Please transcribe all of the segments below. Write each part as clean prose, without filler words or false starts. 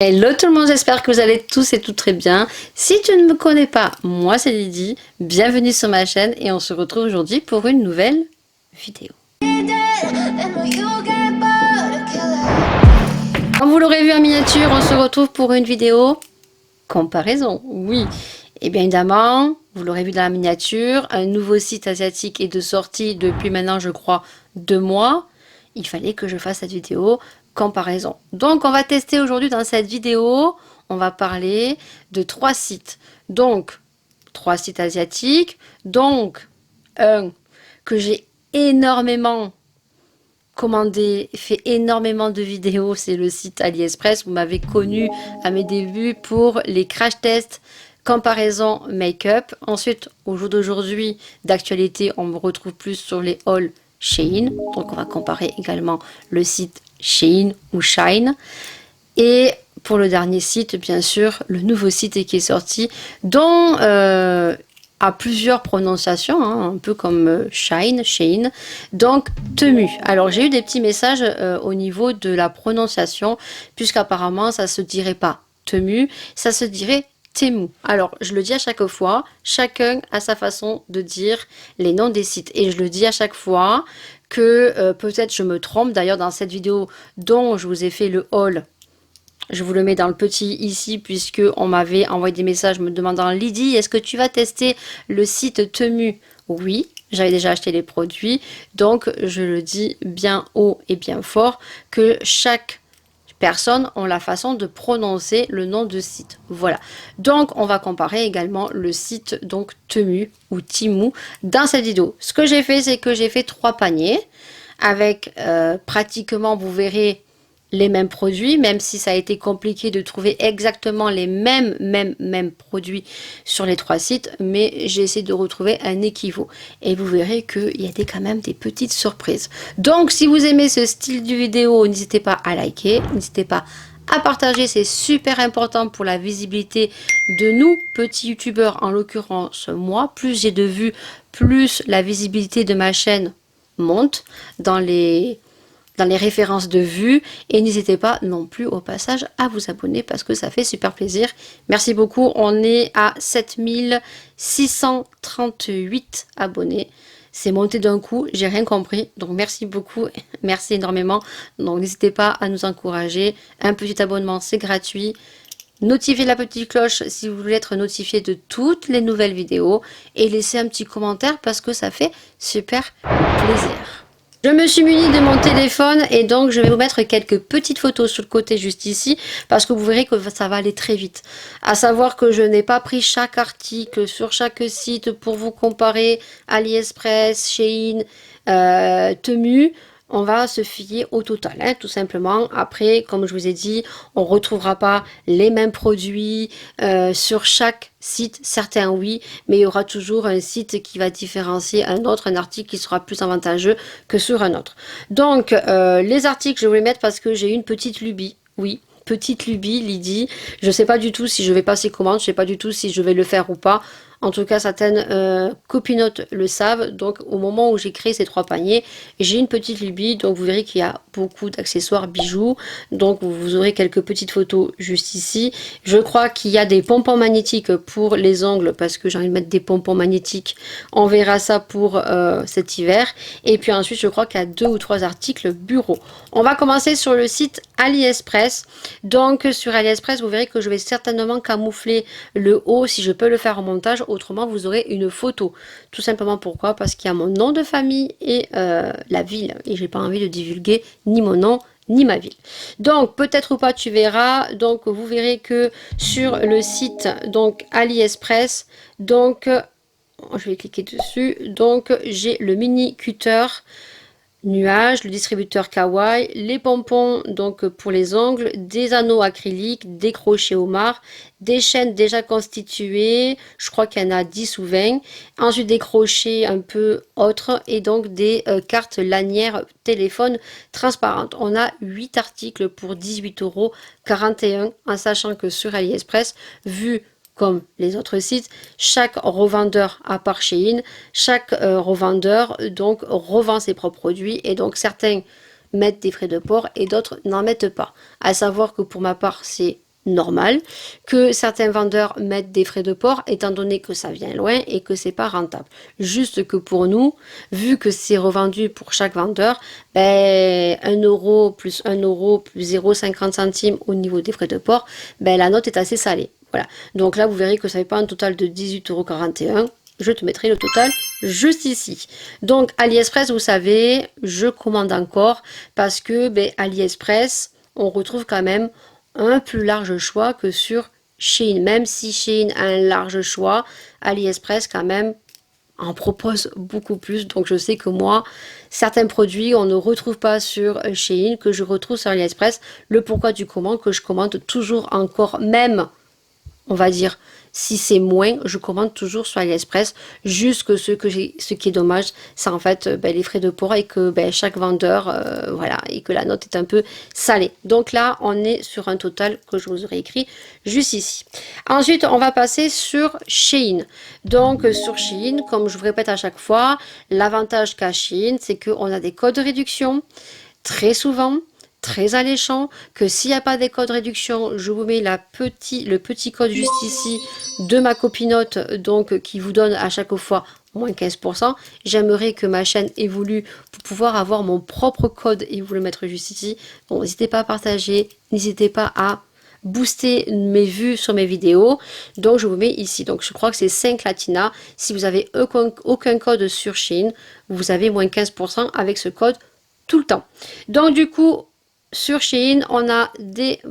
Hello tout le monde, j'espère que vous allez tous et toutes très bien. Si tu ne me connais pas, moi c'est Lydie, bienvenue sur ma chaîne et on se retrouve aujourd'hui pour une nouvelle vidéo. Comme vous l'aurez vu en miniature, on se retrouve pour une vidéo comparaison, oui. Et bien évidemment, vous l'aurez vu dans la miniature, un nouveau site asiatique est de sortie depuis maintenant je crois 2 mois. Il fallait que je fasse cette vidéo comparaison. Donc on va tester aujourd'hui dans cette vidéo, on va parler de 3 sites. Donc 3 sites asiatiques, donc un que j'ai énormément commandé, fait énormément de vidéos, c'est le site AliExpress. Vous m'avez connu à mes débuts pour les crash tests, comparaison make-up. Ensuite, au jour d'aujourd'hui, d'actualité, on me retrouve plus sur les hauls Shein. Donc on va comparer également le site Shein ou Shine. Et pour le dernier site, bien sûr, le nouveau site qui est sorti, dont à plusieurs prononciations, hein, un peu comme Shine, Shein, donc Temu. Alors j'ai eu des petits messages au niveau de la prononciation, puisqu'apparemment ça se dirait pas Temu, ça se dirait Temu. Alors je le dis à chaque fois, chacun a sa façon de dire les noms des sites, et je le dis à chaque fois que peut-être je me trompe. D'ailleurs dans cette vidéo dont je vous ai fait le haul, je vous le mets dans le petit ici, puisque on m'avait envoyé des messages me demandant: Lydie, est-ce que tu vas tester le site Temu? Oui, j'avais déjà acheté les produits, donc je le dis bien haut et bien fort que chaque personne a la façon de prononcer le nom de site. Voilà. Donc on va comparer également le site donc Temu ou Temu dans cette vidéo. Ce que j'ai fait, c'est que j'ai fait 3 paniers avec pratiquement, vous verrez, les mêmes produits, même si ça a été compliqué de trouver exactement les mêmes produits sur les 3 sites, mais j'ai essayé de retrouver un équivalent. Et vous verrez qu'il y a quand même des petites surprises. Donc si vous aimez ce style de vidéo, n'hésitez pas à liker, n'hésitez pas à partager, c'est super important pour la visibilité de nous, petits youtubeurs, en l'occurrence moi. Plus j'ai de vues, plus la visibilité de ma chaîne monte dans les références de vues, et n'hésitez pas non plus au passage à vous abonner parce que ça fait super plaisir. Merci beaucoup, on est à 7638 abonnés. C'est monté d'un coup, j'ai rien compris, donc merci beaucoup, merci énormément. Donc n'hésitez pas à nous encourager, un petit abonnement c'est gratuit. Notifiez la petite cloche si vous voulez être notifié de toutes les nouvelles vidéos, et laissez un petit commentaire parce que ça fait super plaisir. Je me suis munie de mon téléphone et donc je vais vous mettre quelques petites photos sur le côté juste ici, parce que vous verrez que ça va aller très vite. À savoir que je n'ai pas pris chaque article sur chaque site pour vous comparer AliExpress, Shein, Temu. On va se fier au total, hein, tout simplement. Après, comme je vous ai dit, on ne retrouvera pas les mêmes produits sur chaque site. Certains oui, mais il y aura toujours un site qui va différencier un autre, un article qui sera plus avantageux que sur un autre. Donc, les articles, je vais les mettre parce que j'ai une petite lubie, oui. Petite lubie, Lydie. Je ne sais pas du tout si je vais passer commande, je ne sais pas du tout si je vais le faire ou pas. En tout cas, certaines copinotes le savent. Donc, au moment où j'ai créé ces 3 paniers, j'ai une petite lubie. Donc, vous verrez qu'il y a beaucoup d'accessoires bijoux. Donc, vous aurez quelques petites photos juste ici. Je crois qu'il y a des pompons magnétiques pour les ongles parce que j'ai envie de mettre des pompons magnétiques. On verra ça pour cet hiver. Et puis ensuite, je crois qu'il y a 2 ou 3 articles bureau. On va commencer sur le site AliExpress. Donc, sur AliExpress, vous verrez que je vais certainement camoufler le haut si je peux le faire en montage. Autrement, vous aurez une photo. Tout simplement pourquoi? Parce qu'il y a mon nom de famille et la ville. Et j'ai pas envie de divulguer ni mon nom ni ma ville. Donc, peut-être ou pas, tu verras. Donc, vous verrez que sur le site donc AliExpress, donc, je vais cliquer dessus. Donc, j'ai le mini cutter nuage, le distributeur kawaii, les pompons donc pour les ongles, des anneaux acryliques, des crochets homard, des chaînes déjà constituées, je crois qu'il y en a 10 ou 20, ensuite des crochets un peu autres et donc des cartes lanières téléphone transparentes. On a 8 articles pour 18,41 € en sachant que sur AliExpress, vu comme les autres sites, chaque revendeur, à part Shein, chaque revendeur donc revend ses propres produits, et donc certains mettent des frais de port et d'autres n'en mettent pas. À savoir que pour ma part, c'est normal que certains vendeurs mettent des frais de port étant donné que ça vient loin et que c'est pas rentable. Juste que pour nous, vu que c'est revendu pour chaque vendeur, ben, 1 € plus 1 € plus 0,50 centimes au niveau des frais de port, ben, la note est assez salée. Voilà. Donc là, vous verrez que ça fait pas un total de 18,41 €. Je te mettrai le total juste ici. Donc AliExpress, vous savez, je commande encore parce que ben, AliExpress, on retrouve quand même un plus large choix que sur Shein. Même si Shein a un large choix, AliExpress quand même en propose beaucoup plus. Donc je sais que moi, certains produits, on ne retrouve pas sur Shein, que je retrouve sur AliExpress. Le pourquoi du comment, que je commande toujours encore, même on va dire, si c'est moins, je commande toujours sur AliExpress. Juste que ce qui est dommage, c'est en fait ben, les frais de port et que ben, chaque vendeur, voilà, et que la note est un peu salée. Donc là, on est sur un total que je vous aurais écrit juste ici. Ensuite, on va passer sur Shein. Donc sur Shein, comme je vous répète à chaque fois, l'avantage qu'a Shein, c'est qu'on a des codes de réduction très souvent, très alléchant, que s'il n'y a pas des codes réduction, je vous mets le petit code juste ici de ma copinote, donc qui vous donne à chaque fois moins 15%. J'aimerais que ma chaîne évolue pour pouvoir avoir mon propre code et vous le mettre juste ici. Bon, n'hésitez pas à partager, n'hésitez pas à booster mes vues sur mes vidéos. Donc je vous mets ici. Donc je crois que c'est 5 Latina. Si vous avez aucun code sur Shein, vous avez moins 15% avec ce code tout le temps. Donc du coup, sur Shein, on a des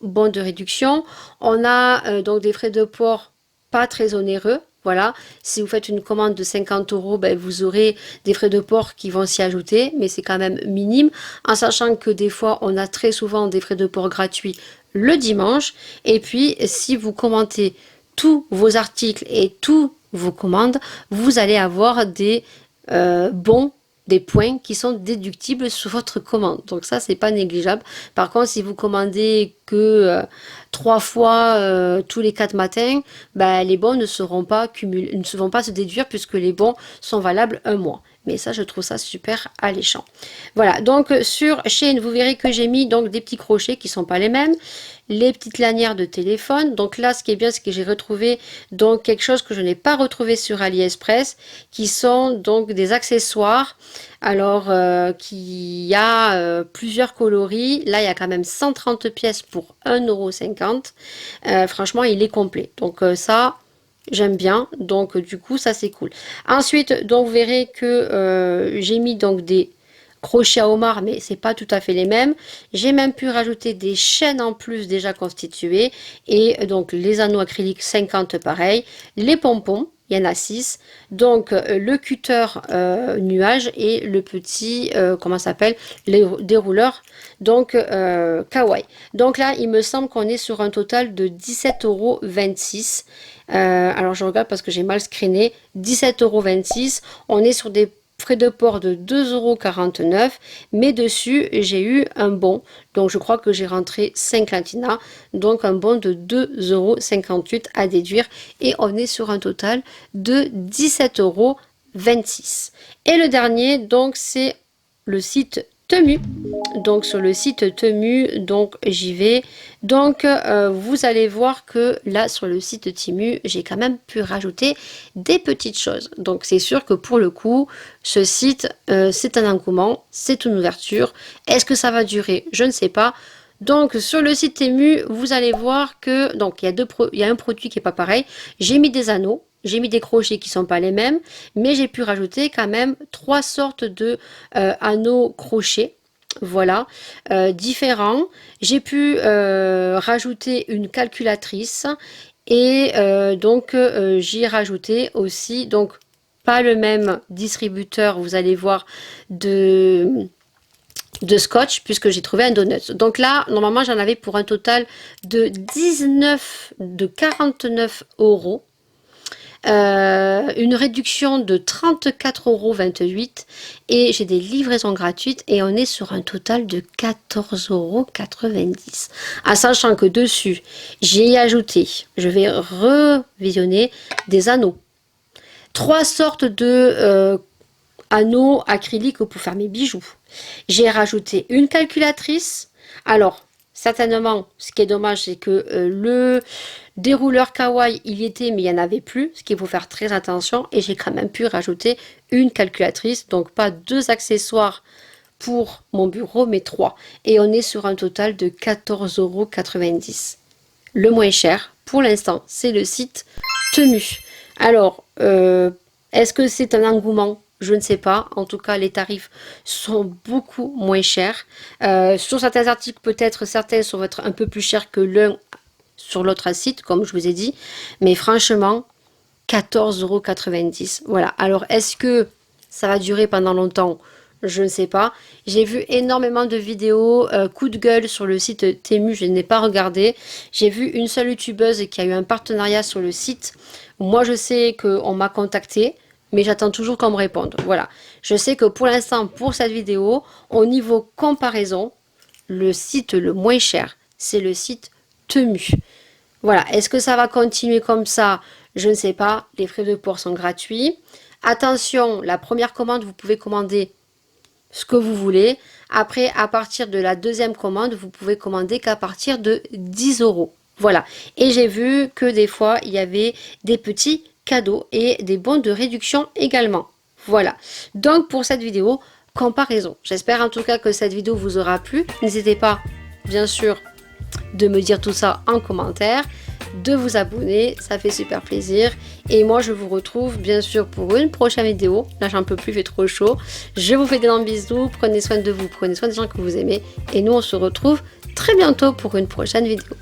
bons de réduction. On a donc des frais de port pas très onéreux. Voilà, si vous faites une commande de 50 €, ben, vous aurez des frais de port qui vont s'y ajouter, mais c'est quand même minime, en sachant que des fois, on a très souvent des frais de port gratuits le dimanche. Et puis, si vous commentez tous vos articles et tous vos commandes, vous allez avoir des bons, des points qui sont déductibles sur votre commande. Donc ça, c'est pas négligeable. Par contre, si vous commandez que 3 fois tous les 4 matins, ben, les bons ne seront pas cumulés, ne vont pas se déduire puisque les bons sont valables un mois. Mais ça, je trouve ça super alléchant. Voilà, donc sur Shein, vous verrez que j'ai mis donc des petits crochets qui sont pas les mêmes, les petites lanières de téléphone. Donc là, ce qui est bien, c'est que j'ai retrouvé donc quelque chose que je n'ai pas retrouvé sur AliExpress, qui sont donc des accessoires. Alors, qui a plusieurs coloris. Là, il y a quand même 130 pièces pour 1,50 €. Franchement, il est complet. Donc ça, j'aime bien. Donc du coup, ça c'est cool. Ensuite, donc vous verrez que j'ai mis donc des crochets à homard, mais c'est pas tout à fait les mêmes. J'ai même pu rajouter des chaînes en plus déjà constituées. Et donc les anneaux acryliques 50 pareil. Les pompons. Il y en a 6. Donc le cutter nuage et le petit, comment ça s'appelle, les dérouleurs, donc kawaii. Donc là, il me semble qu'on est sur un total de 17,26 €. Alors je regarde parce que j'ai mal screené. 17,26 €. On est sur des frais de port de 2,49 €, mais dessus j'ai eu un bon, donc je crois que j'ai rentré 5 Latina, donc un bon de 2,58 € à déduire, et on est sur un total de 17,26 €. Et le dernier, donc c'est le site Temu. Donc sur le site Temu, donc j'y vais. Donc vous allez voir que là sur le site Temu, j'ai quand même pu rajouter des petites choses. Donc c'est sûr que pour le coup, ce site c'est un engouement, c'est une ouverture. Est-ce que ça va durer? Je ne sais pas. Donc sur le site Temu, vous allez voir que donc il y a un produit qui est pas pareil. J'ai mis des anneaux. J'ai mis des crochets qui sont pas les mêmes, mais j'ai pu rajouter quand même 3 sortes de anneaux crochets. Voilà, différents. J'ai pu rajouter une calculatrice et donc j'y ai rajouté aussi, donc pas le même distributeur, vous allez voir, de scotch, puisque j'ai trouvé un donut. Donc là, normalement, j'en avais pour un total de 49 €. Une réduction de 34,28 € et j'ai des livraisons gratuites et on est sur un total de 14,90 €. En sachant que dessus, j'ai ajouté, je vais revisionner, des anneaux. 3 sortes de anneaux acryliques pour faire mes bijoux. J'ai rajouté une calculatrice. Alors, Certainement, ce qui est dommage, c'est que le dérouleur kawaii, il y était, mais il n'y en avait plus, ce qu'il faut faire très attention. Et j'ai quand même pu rajouter une calculatrice, donc pas 2 accessoires pour mon bureau, mais 3. Et on est sur un total de 14,90 €. Le moins cher, pour l'instant, c'est le site Temu. Alors, est-ce que c'est un engouement? Je ne sais pas. En tout cas, les tarifs sont beaucoup moins chers. Sur certains articles, peut-être certains sont être un peu plus chers que l'un sur l'autre site, comme je vous ai dit. Mais franchement, 14,90 €. Voilà. Alors, est-ce que ça va durer pendant longtemps? Je ne sais pas. J'ai vu énormément de vidéos coup de gueule sur le site Temu, je n'ai pas regardé. J'ai vu une seule youtubeuse qui a eu un partenariat sur le site. Moi, je sais qu'on m'a contacté, mais j'attends toujours qu'on me réponde. Voilà. Je sais que pour l'instant, pour cette vidéo, au niveau comparaison, le site le moins cher, c'est le site Temu. Voilà. Est-ce que ça va continuer comme ça? Je ne sais pas. Les frais de port sont gratuits. Attention, la première commande, vous pouvez commander ce que vous voulez. Après, à partir de la deuxième commande, vous pouvez commander qu'à partir de 10 €. Voilà. Et j'ai vu que des fois, il y avait des petits cadeaux et des bons de réduction également. Voilà. Donc, pour cette vidéo, comparaison. J'espère en tout cas que cette vidéo vous aura plu. N'hésitez pas, bien sûr, de me dire tout ça en commentaire, de vous abonner, ça fait super plaisir. Et moi, je vous retrouve bien sûr pour une prochaine vidéo. Là, j'en peux plus, il fait trop chaud. Je vous fais d'énormes bisous, prenez soin de vous, prenez soin des gens que vous aimez. Et nous, on se retrouve très bientôt pour une prochaine vidéo.